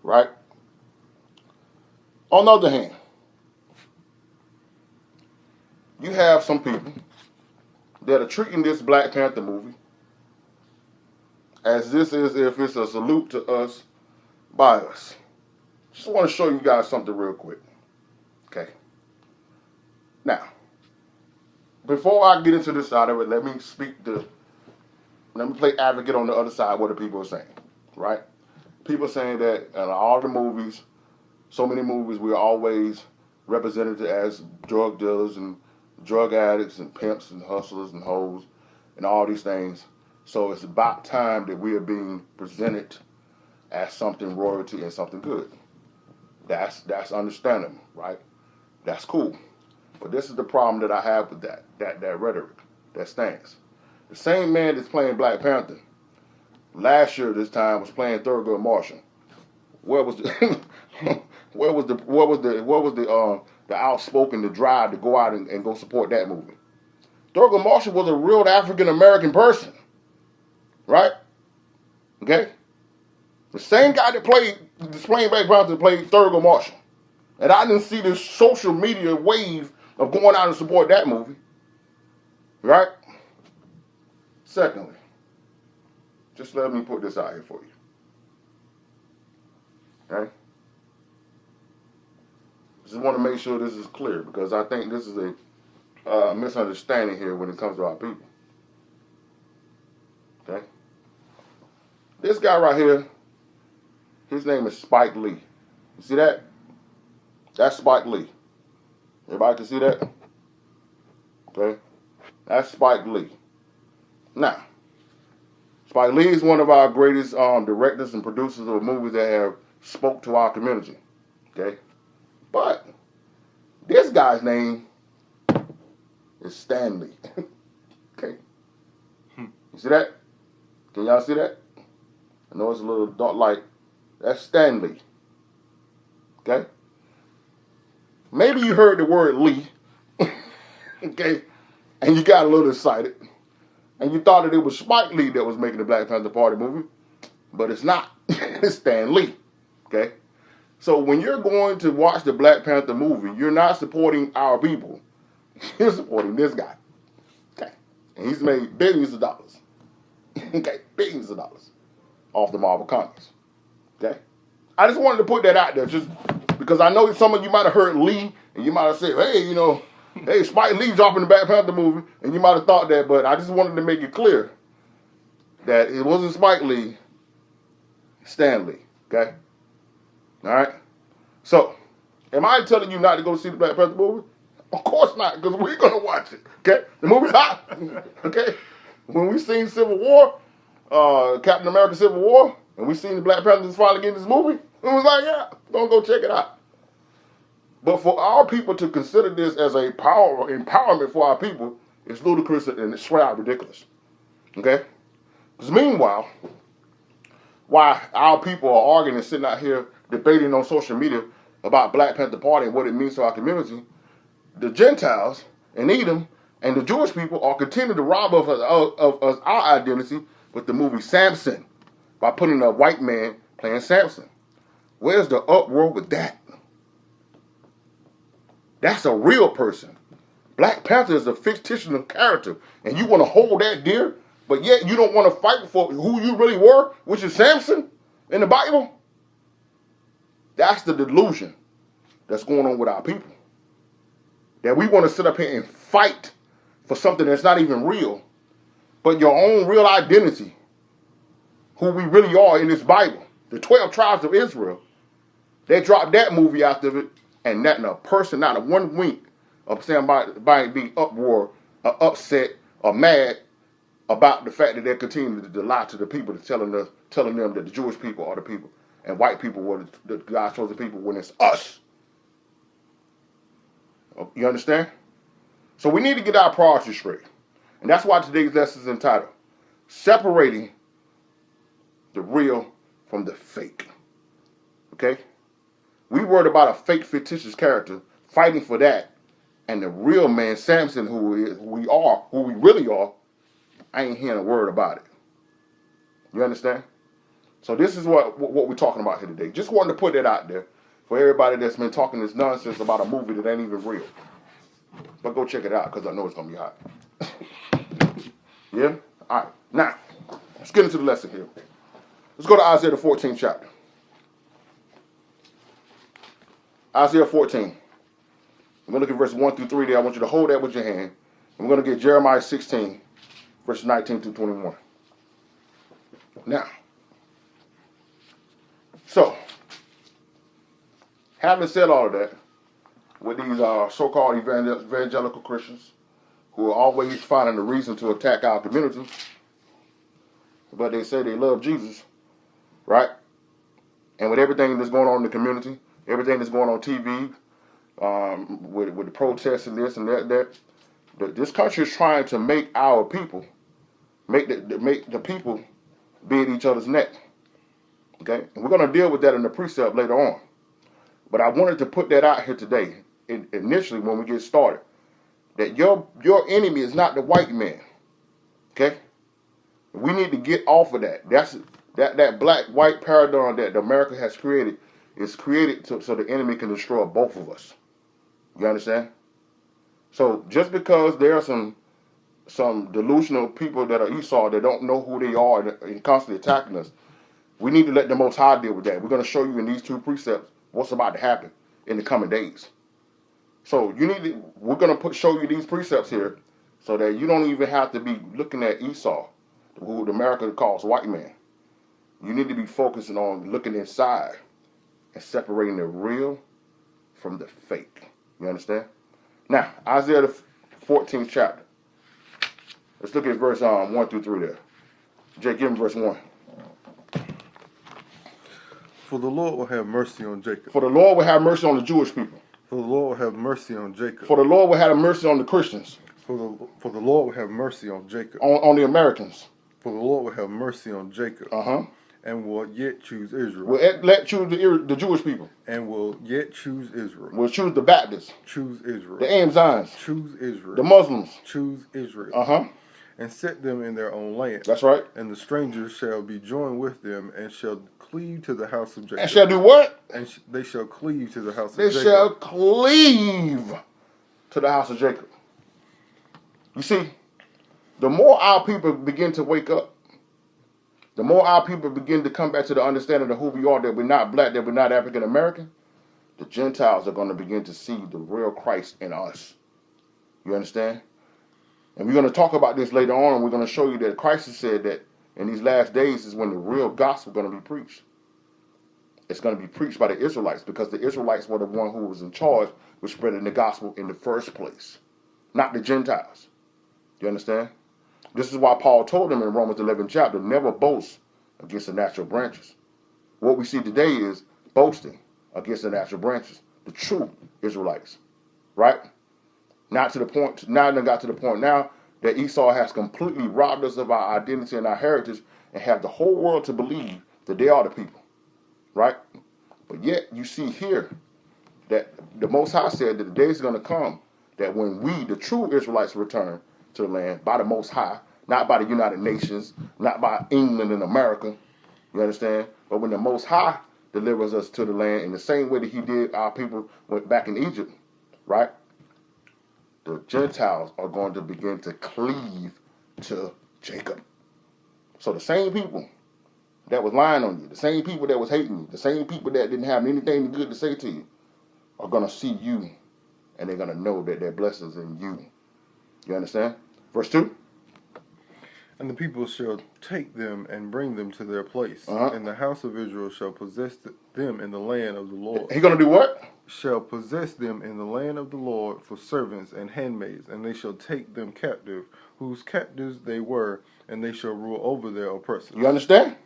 right? On the other hand, you have some people that are treating this Black Panther movie as this is if it's a salute to us by us. Just want to show you guys something real quick. Okay. Now, before I get into this side of it, let me play advocate on the other side, what the people are saying, right? People saying that in all the movies, so many movies, we're always represented as drug dealers and drug addicts and pimps and hustlers and hoes and all these things. So it's about time that we are being presented as something royalty and something good. That's understandable, right? That's cool. But this is the problem that I have with that rhetoric, that stance. The same man that's playing Black Panther last year this time was playing Thurgood Marshall. Where was the the outspoken, the drive to go out and go support that movie? Thurgood Marshall was a real African American person, right? Okay, the same guy that played playing Black Panther played Thurgood Marshall, and I didn't see this social media wave of going out and support that movie, right? Secondly, just let me put this out here for you. Okay? Just want to make sure this is clear because I think this is a misunderstanding here when it comes to our people. Okay? This guy right here, his name is Spike Lee. You see that? That's Spike Lee. Everybody can see that? Okay? That's Spike Lee. Now, Spike Lee is one of our greatest directors and producers of movies that have spoke to our community. Okay? But this guy's name is Stan Lee. Okay? You see that? Can y'all see that? I know it's a little dark light. That's Stan Lee. Okay? Maybe you heard the word Lee. Okay? And you got a little excited. And you thought that it was Spike Lee that was making the Black Panther Party movie. But it's not. It's Stan Lee. Okay? So when you're going to watch the Black Panther movie, you're not supporting our people. You're supporting this guy. Okay? And he's made billions of dollars. Okay? Billions of dollars off the Marvel Comics. Okay? I just wanted to put that out there just because I know some of you might have heard Lee and you might have said, hey, you know, hey, Spike Lee dropping the Black Panther movie, and you might have thought that, but I just wanted to make it clear that it wasn't Spike Lee, Stan Lee, okay? All right? So, am I telling you not to go see the Black Panther movie? Of course not, because we're going to watch it, okay? The movie's hot, okay? When we seen Civil War, Captain America Civil War, and we seen the Black Panthers finally get this movie, it was like, yeah, don't go check it out. But for our people to consider this as a empowerment for our people, it's ludicrous and it's straight out ridiculous. Okay? Because meanwhile, while our people are arguing and sitting out here debating on social media about Black Panther Party and what it means to our community, the Gentiles in Edom and the Jewish people are continuing to rob us of our identity with the movie Samson by putting a white man playing Samson. Where's the uproar with that? That's a real person. Black Panther is a fictional character, and you want to hold that dear, but yet you don't want to fight for who you really were, which is Samson in the Bible? That's the delusion that's going on with our people. That we want to sit up here and fight for something that's not even real, but your own real identity, who we really are in this Bible. The 12 tribes of Israel, they dropped that movie out of it, and not a person, not a one wink of somebody being upset, or mad about the fact that they're continuing to lie to the people, telling them that the Jewish people are the people, and white people were the God's chosen people when it's us. You understand? So we need to get our priorities straight. And that's why today's lesson is entitled, Separating the Real from the Fake. Okay? We worried about a fake fictitious character fighting for that, and the real man, Samson, who we really are, I ain't hearing a word about it. You understand? So this is what we're talking about here today. Just wanted to put that out there for everybody that's been talking this nonsense about a movie that ain't even real. But go check it out because I know it's going to be hot. Yeah? All right. Now, let's get into the lesson here. Let's go to Isaiah the 14th chapter. Isaiah 14. We're going to look at verses 1 through 3 there. I want you to hold that with your hand. And we're going to get Jeremiah 16, verses 19 through 21. Now, so, having said all of that, with these so-called evangelical Christians who are always finding a reason to attack our community, but they say they love Jesus, right? And with everything that's going on in the community, everything that's going on TV, with the protests and this and that, this country is trying to make our people, make the people be at each other's neck. Okay, and we're going to deal with that in the precept later on. But I wanted to put that out here today, initially when we get started, that your enemy is not the white man. Okay, we need to get off of that. That black-white paradigm that America has created is created so the enemy can destroy both of us. You understand? So just because there are some delusional people that are Esau that don't know who they are and constantly attacking us, we need to let the Most High deal with that. We're going to show you in these two precepts what's about to happen in the coming days. So we're going to show you these precepts here so that you don't even have to be looking at Esau, who America calls white man. You need to be focusing on looking inside and separating the real from the fake. You understand? Now, Isaiah the 14th chapter. Let's look at verse 1 through 3 there. Jake, give me verse 1. For the Lord will have mercy on Jacob. For the Lord will have mercy on the Jewish people. For the Lord will have mercy on Jacob. For the Lord will have mercy on the Christians. For the Lord will have mercy on Jacob. On the Americans. For the Lord will have mercy on Jacob. Uh-huh. And will yet choose Israel. Will choose the Jewish people. And will yet choose Israel. Will choose the Baptists. Choose Israel. The Amzines. Choose Israel. The Muslims. Choose Israel. Uh-huh. And set them in their own land. That's right. And the strangers shall be joined with them, and shall cleave to the house of Jacob. And shall do what? And they shall cleave to the house of They Jacob. They shall cleave to the house of Jacob. You see, the more our people begin to wake up, the more our people begin to come back to the understanding of who we are, that we're not black, that we're not African American, the Gentiles are going to begin to see the real Christ in us. You understand? And we're going to talk about this later on, and we're going to show you that Christ has said that in these last days is when the real gospel is going to be preached. It's going to be preached by the Israelites, because the Israelites were the one who was in charge with spreading the gospel in the first place, not the Gentiles. You understand? This is why Paul told them in Romans 11 chapter, never boast against the natural branches. What we see today is boasting against the natural branches, the true Israelites, right? Now it got to the point now that Esau has completely robbed us of our identity and our heritage and have the whole world to believe that they are the people, right? But yet you see here that the Most High said that the day is going to come that when we, the true Israelites, return to the land by the Most High, not by the United Nations, not by England and America, you understand? But when the Most High delivers us to the land in the same way that he did our people went back in Egypt, right? The Gentiles are going to begin to cleave to Jacob. So the same people that was lying on you, the same people that was hating you, the same people that didn't have anything good to say to you are going to see you, and they're going to know that their blessings in you. You understand? Verse 2. And the people shall take them and bring them to their place. And the house of Israel shall possess them in the land of the Lord. He's going to do what? Shall possess them in the land of the Lord for servants and handmaids, and they shall take them captive, whose captives they were, and they shall rule over their oppressors. You understand?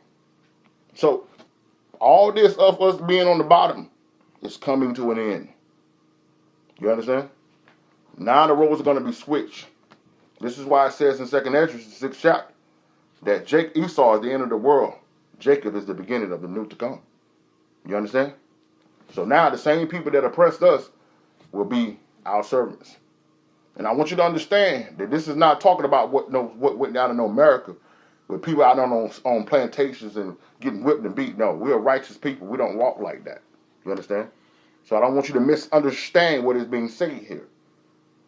So, all this of us being on the bottom is coming to an end. You understand? Now the roles are going to be switched. This is why it says in 2nd Ezra, the 6th chapter, that Esau is the end of the world. Jacob is the beginning of the new to come. You understand? So now the same people that oppressed us will be our servants. And I want you to understand that this is not talking about what went down in America with people out on plantations and getting whipped and beat. No, we're righteous people. We don't walk like that. You understand? So I don't want you to misunderstand what is being said here.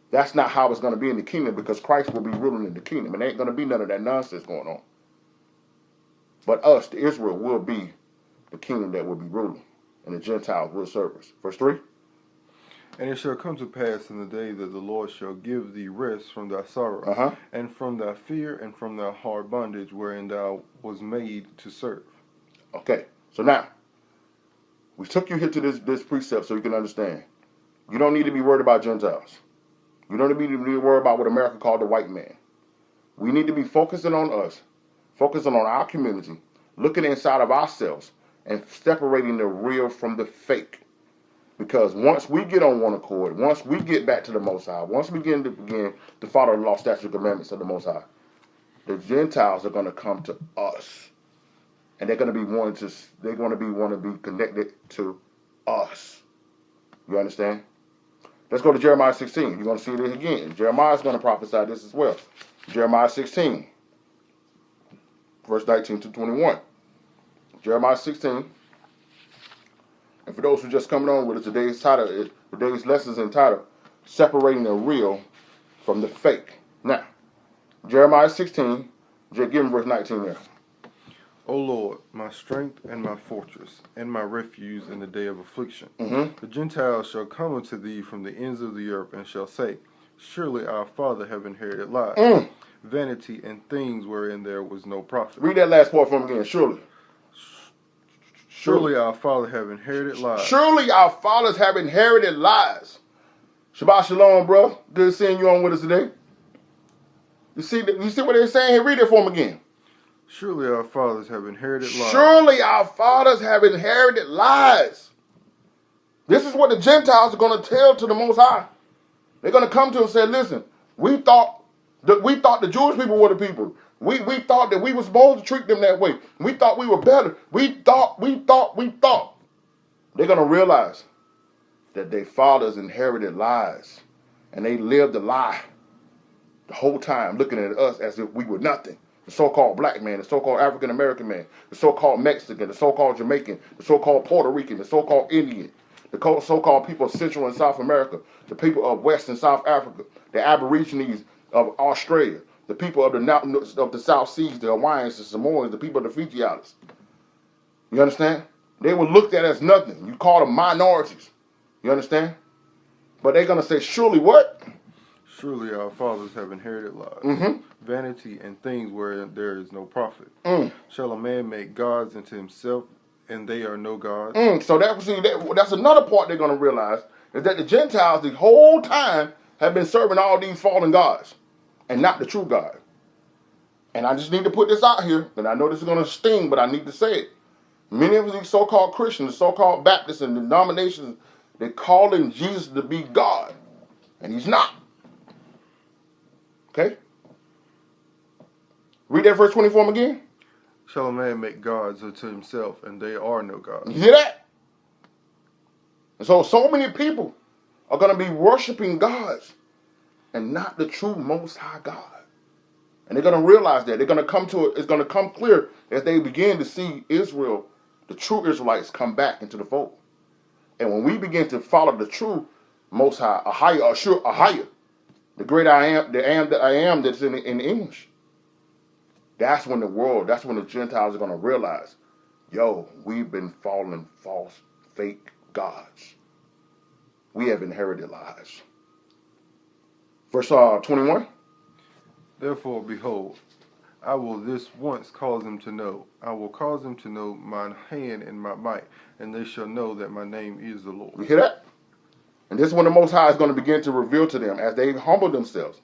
That's not how it's going to be in the kingdom, because Christ will be ruling in the kingdom. And there ain't going to be none of that nonsense going on. But us, the Israel, will be the kingdom that will be ruling, and the Gentiles will serve us. Verse 3. And it shall come to pass in the day that the Lord shall give thee rest from thy sorrow, and from thy fear, and from thy hard bondage wherein thou was made to serve. Okay, so now, we took you here to this precept so you can understand. You don't need to be worried about Gentiles. You don't need to be worried about what America called the white man. We need to be focusing on us, focusing on our community, looking inside of ourselves, and separating the real from the fake. Because once we get on one accord, once we get back to the Most High, once we begin to follow the law, statutes, and commandments of the Most High, the Gentiles are going to come to us, and they're going to be wanting to be connected to us. You understand? Let's go to Jeremiah 16. You're going to see it again. Jeremiah is going to prophesy this as well. Jeremiah 16, verse 19 to 21. Jeremiah 16. And for those who just coming on with it, today's lesson is entitled Separating the Real from the Fake. Now, Jeremiah 16, give me verse 19 there. O Lord, my strength and my fortress, and my refuge in the day of affliction. The Gentiles shall come unto thee from the ends of the earth, and shall say, Surely our father have inherited lies, vanity and things wherein there was no profit. Read that last part from again. Surely our fathers have inherited lies. Surely our fathers have inherited lies. Shabbat shalom, bro. Good seeing you on with us today. You see what they're saying here? Read it for them again. Surely our fathers have inherited lies. Surely our fathers have inherited lies. This is what the Gentiles are going to tell to the Most High. They're going to come to him and say, listen, we thought the Jewish people were the people. We thought that we were supposed to treat them that way. We thought we were better. We thought. They're going to realize that their fathers inherited lies. And they lived a lie the whole time, looking at us as if we were nothing. The so-called black man, the so-called African-American man, the so-called Mexican, the so-called Jamaican, the so-called Puerto Rican, the so-called Indian, the so-called people of Central and South America, the people of West and South Africa, the Aborigines of Australia, the people of the South Seas, the Hawaiians, the Samoans, the people of the Fiji Islands. You understand? They were looked at as nothing. You call them minorities. You understand? But they're going to say, surely what? Surely our fathers have inherited lies, vanity and things where there is no profit. Shall a man make gods unto himself, and they are no gods? So that's another part they're going to realize, is that the Gentiles the whole time have been serving all these fallen gods, and not the true God. And I just need to put this out here, and I know this is going to sting, but I need to say it. Many of these so-called Christians, the so-called Baptists and denominations, they're calling Jesus to be God, and he's not. Okay? Read that verse 24 again. Shall a man make gods unto himself, and they are no gods? You hear that? And so many people are going to be worshiping gods and not the true Most High God. And they're going to realize that. They're going to come to it. It's going to come clear as they begin to see Israel, the true Israelites, come back into the fold. And when we begin to follow the true Most High, Ahaya, the great I am, the am that I am that's in English, that's when the Gentiles are going to realize, yo, we've been following false, fake gods. We have inherited lies. Verse 21. Therefore, behold, I will this once cause them to know. I will cause them to know mine hand and my might, and they shall know that my name is the Lord. You hear that? And this is when the Most High is going to begin to reveal to them as they humble themselves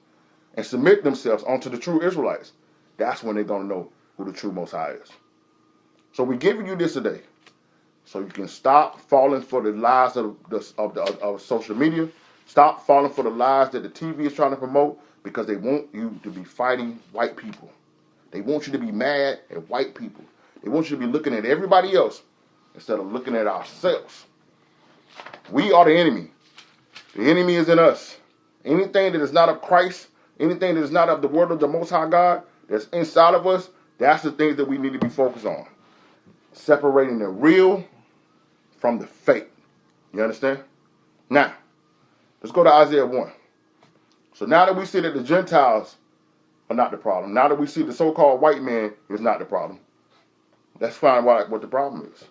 and submit themselves unto the true Israelites. That's when they're going to know who the true Most High is. So we're giving you this today so you can stop falling for the lies of social media. Stop falling for the lies that the TV is trying to promote, because they want you to be fighting white people. They want you to be mad at white people. They want you to be looking at everybody else instead of looking at ourselves. We are the enemy. The enemy is in us. Anything that is not of Christ, anything that is not of the word of the Most High God that's inside of us, That's the things that we need to be focused on. Separating the real from the fake. You understand? Now, let's go to Isaiah 1. So now that we see that the Gentiles are not the problem, now that we see the so-called white man is not the problem, let's find out what the problem is.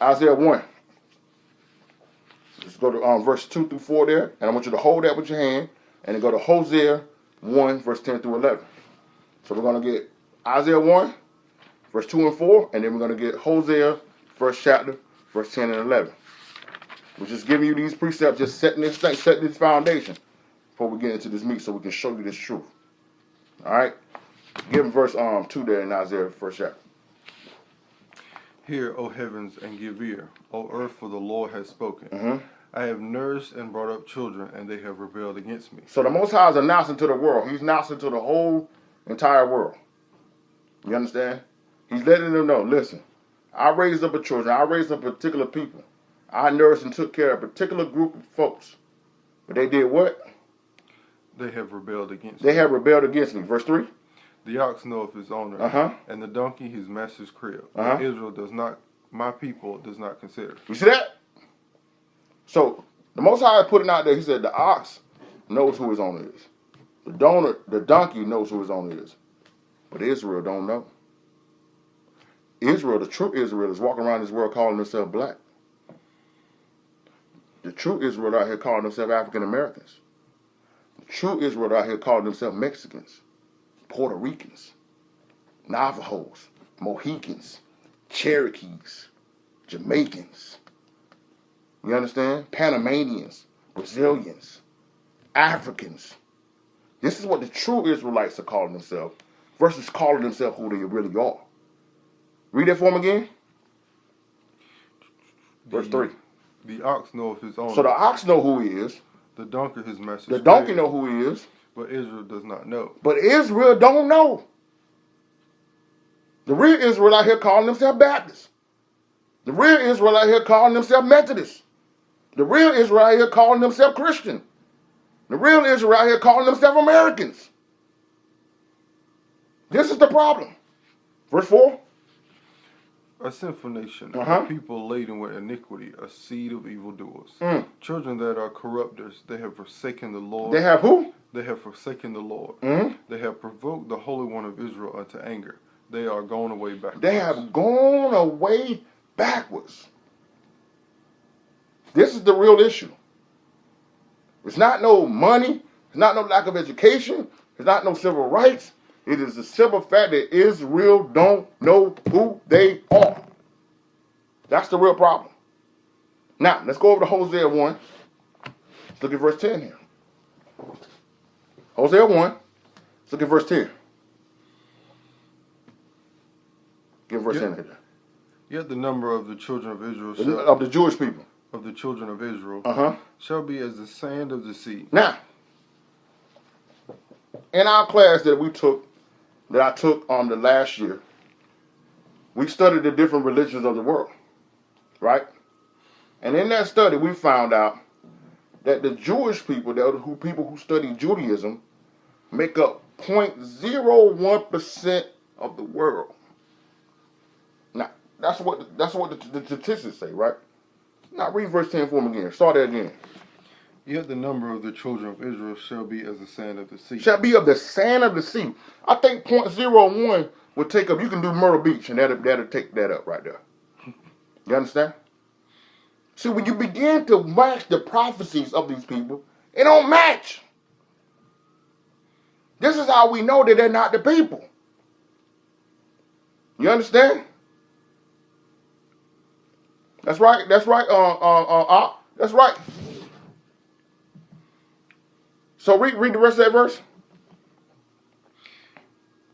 Isaiah 1. Let's go to verse 2 through 4 there, and I want you to hold that with your hand, and then go to Hosea 1, verse 10 through 11. So we're going to get Isaiah 1, verse 2 and 4, and then we're going to get Hosea, first chapter, verse 10 and 11. We're just giving you these precepts, just setting this foundation before we get into this meat so we can show you this truth. All right? Give him verse 2 there in Isaiah, first chapter. Hear, O heavens, and give ear, O earth, for the Lord has spoken. Mm-hmm. I have nourished and brought up children, and they have rebelled against me. So the Most High is announcing to the world. He's announcing to the whole entire world. You understand? He's letting them know, listen, I raised up a children. I raised up particular people. I nourished and took care of a particular group of folks. But they did what? They have rebelled against me. They have rebelled against me. Verse 3. The ox knoweth his owner, and the donkey his master's crib. But Israel does not, my people does not consider. You see that? So the Most High is putting out there, he said the ox knows who his owner is. The donkey knows who his owner is. But Israel don't know. Israel, the true Israel, is walking around this world calling themselves black. The true Israel out here calling themselves African Americans. The true Israel out here calling themselves Mexicans, Puerto Ricans, Navajos, Mohicans, Cherokees, Jamaicans. You understand? Panamanians, Brazilians, Africans. This is what the true Israelites are calling themselves versus calling themselves who they really are. Read that for them again. Verse 3. The ox knoweth his owner. So the ox know who he is. The donkey his master's The donkey crib. know who he is. But Israel does not know. But Israel don't know. The real Israel out here calling themselves Baptists. The real Israel out here calling themselves Methodists. The real Israel out here calling themselves Christian. The real Israel out here calling themselves Americans. This is the problem. Verse 4. A sinful nation, a people laden with iniquity, a seed of evildoers. Children that are corrupters, they have forsaken the Lord. They have who? They have forsaken the Lord. They have provoked the Holy One of Israel unto anger. They are gone away backwards. They have gone away backwards. This is the real issue. It's not no money. It's not no lack of education. It's not no civil rights. It is the simple fact that Israel don't know who they are. That's the real problem. Now, let's go over to Hosea 1. Let's look at verse 10 here. Hosea 1. Let's look at verse 10. Give verse 10 here. Yet the number of the children of Israel Of the Jewish people. Of the children of Israel shall be as the sand of the sea. Now, in our class that I took the last year, we studied the different religions of the world, right? And in that study, we found out that the Jewish people, people who study Judaism, make up 0.01% of the world. Now, that's what the statistics say, right? Now, read verse 10 for me again. Start that again. Yet the number of the children of Israel shall be as the sand of the sea. Shall be of the sand of the sea. I think 0.01 would take up. You can do Myrtle Beach, and that'll take that up right there. You understand? See, when you begin to match the prophecies of these people, it don't match. This is how we know that they're not the people. You understand? That's right. That's right. That's right. So read the rest of that verse.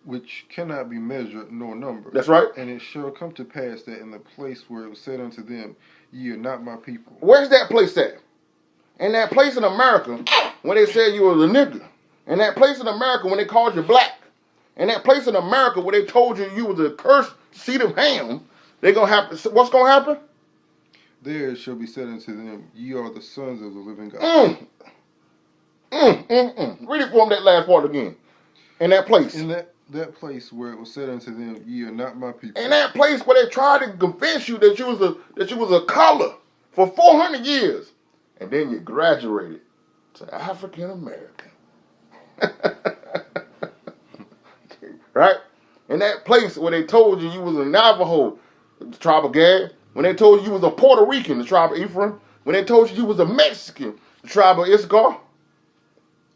Which cannot be measured nor numbered. That's right. And it shall come to pass that in the place where it was said unto them, ye are not my people. Where's that place at? In that place in America when they said you was a nigger. In that place in America when they called you black. In that place in America where they told you you was a cursed seed of Ham. They're gonna have to, what's gonna happen? There shall be said unto them, ye are the sons of the living God. Read it for them, that last part again. In that place. That place where it was said unto them, ye are not my people. And that place where they tried to convince you that you was a color for 400 years. And then you graduated to African American. Right? In that place where they told you was a Navajo, the tribe of Gad. When they told you was a Puerto Rican, the tribe of Ephraim. When they told you was a Mexican, the tribe of Issachar.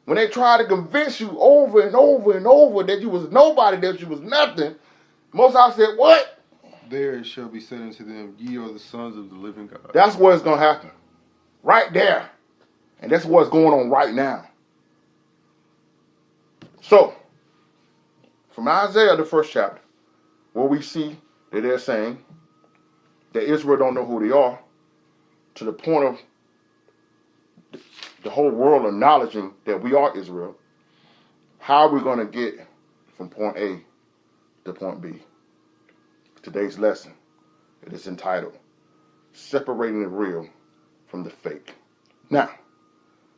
When they tried to convince you over and over and over that you was nobody, that you was nothing, Most High said, what? There it shall be said unto them, ye are the sons of the living God. That's what's going to happen. Right there. And that's what's going on right now. So, from Isaiah, the first chapter, where we see that they're saying that Israel don't know who they are, to the point of the whole world acknowledging that we are Israel, how are we going to get from point A to point B? Today's lesson, it is entitled, Separating the Real from the Fake. Now,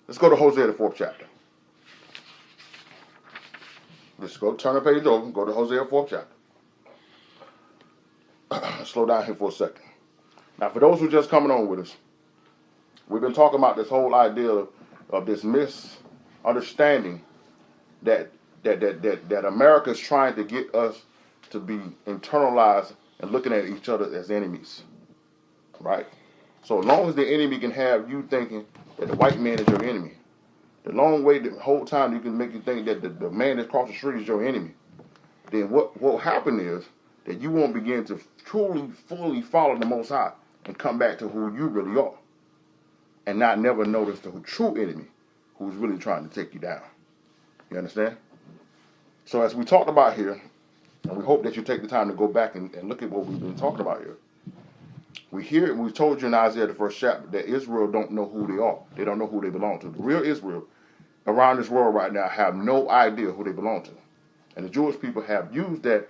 let's go to Hosea, the 4th chapter. Let's go turn the page over, go to Hosea, 4th chapter. Slow down here for a second. Now, for those who are just coming on with us, we've been talking about this whole idea of this misunderstanding that America is trying to get us to be internalized and looking at each other as enemies, right? So as long as the enemy can have you thinking that the white man is your enemy, the long way the whole time you can make you think that the man that's across the street is your enemy, then what will happen is that you won't begin to truly, fully follow the Most High and come back to who you really are, and not never notice the true enemy who's really trying to take you down. You understand? So as we talked about here, and we hope that you take the time to go back and look at what we've been talking about here. We told you in Isaiah, the 1st chapter, that Israel don't know who they are. They don't know who they belong to. The real Israel around this world right now have no idea who they belong to. And the Jewish people have used that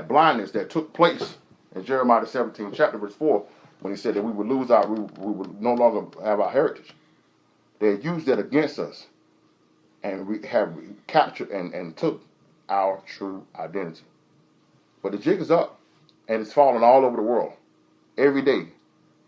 blindness that took place in Jeremiah, the 17th chapter, verse 4, when he said that we would would no longer have our heritage. They had used that against us, and we have captured and took our true identity. But the jig is up, and it's falling all over the world. Every day,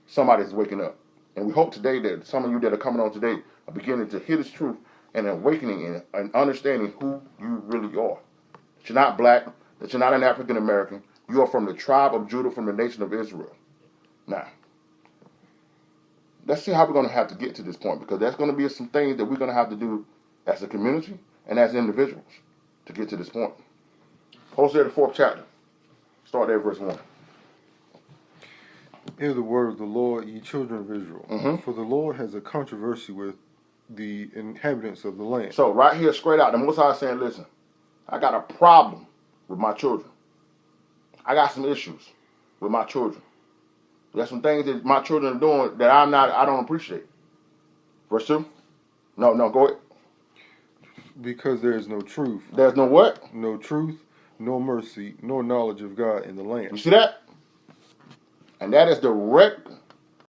somebody's waking up. And we hope today that some of you that are coming on today are beginning to hear this truth and awakening and understanding who you really are. That you're not black, that you're not an African American. You are from the tribe of Judah, from the nation of Israel. Now, let's see how we're going to have to get to this point, because there's going to be some things that we're going to have to do as a community and as individuals to get to this point. Hosea, the 4th chapter. Start there, verse 1. Hear the word of the Lord, ye children of Israel. Mm-hmm. For the Lord has a controversy with the inhabitants of the land. So right here, straight out, the Most High is saying, listen, I got a problem with my children. I got some issues with my children. There's some things that my children are doing that I don't appreciate. Verse 2? No, go ahead. Because there is no truth. There's no what? No truth, no mercy, nor knowledge of God in the land. You see that? And that is direct